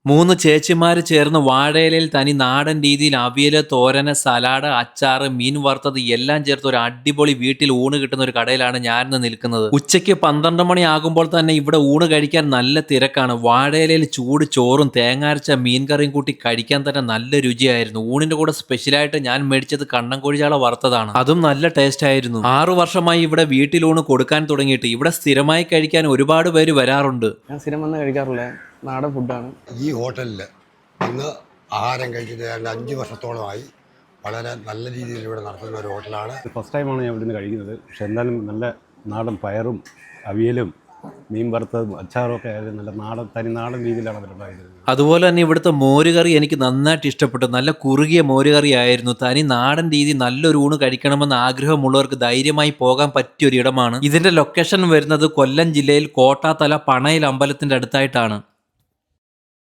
3 ചേച്ചിമാര് ചേർന്ന് വാഴയിലയിൽ തനി നാടൻ രീതിയിൽ അവിയല്, തോരന്, സലാഡ്, അച്ചാറ്, മീൻ വറുത്തത് എല്ലാം ചേർത്ത് ഒരു അടിപൊളി വീട്ടിൽ ഊണ് കിട്ടുന്ന ഒരു കടയിലാണ് ഞാനിന്ന് നിൽക്കുന്നത്. ഉച്ചയ്ക്ക് 12 മണി ആകുമ്പോൾ തന്നെ ഇവിടെ ഊണ് കഴിക്കാൻ നല്ല തിരക്കാണ്. വാഴയിലയിൽ ചൂട് ചോറും തേങ്ങാരച്ച മീൻകറിയും കൂട്ടി കഴിക്കാൻ തന്നെ നല്ല രുചിയായിരുന്നു. ഊണിന്റെ കൂടെ സ്പെഷ്യലായിട്ട് ഞാൻ മേടിച്ചത് കണ്ണൻ കോഴിചാള വറുത്തതാണ്. അതും നല്ല ടേസ്റ്റ് ആയിരുന്നു. 6 വർഷമായി ഇവിടെ വീട്ടിലൂണ് കൊടുക്കാൻ തുടങ്ങിയിട്ട് ഇവിടെ സ്ഥിരമായി കഴിക്കാൻ ഒരുപാട് പേര് വരാറുണ്ട്. ഞാൻ സ്ഥിരം വന്ന് കഴിക്കാറുള്ള നാടൻ ഫുഡാണ്. ഈ ഹോട്ടലിൽ ഇന്ന് ആഹാരം കഴിച്ചിട്ട് ഏതാണ്ട് 5 വർഷത്തോളമായി. വളരെ നല്ല രീതിയിൽ ഇവിടെ നടത്തുന്ന ഒരു ഹോട്ടലാണ്. ഫസ്റ്റ് ടൈമാണ് ഞാൻ ഇവിടുന്ന് കഴിക്കുന്നത്. പക്ഷെ എന്തായാലും നല്ല നാടൻ പയറും അവിയലും മീൻ വറുത്തതും അച്ചാറും ഒക്കെ ആയത് നല്ല തനി നാടൻ രീതിയിലാണ് അവരുണ്ടായിരുന്നത്. അതുപോലെ തന്നെ ഇവിടുത്തെ മോരുകറി എനിക്ക് നന്നായിട്ട് ഇഷ്ടപ്പെട്ടു. നല്ല കുറുകിയ മോരുകറി ആയിരുന്നു. തനി നാടൻ രീതി നല്ലൊരു ഊണ് കഴിക്കണമെന്ന് ആഗ്രഹമുള്ളവർക്ക് ധൈര്യമായി പോകാൻ പറ്റിയൊരിടമാണ്. ഇതിന്റെ ലൊക്കേഷൻ വരുന്നത് കൊല്ലം ജില്ലയിൽ കോട്ടാത്തല പണയിൽ അമ്പലത്തിന്റെ അടുത്തായിട്ടാണ്.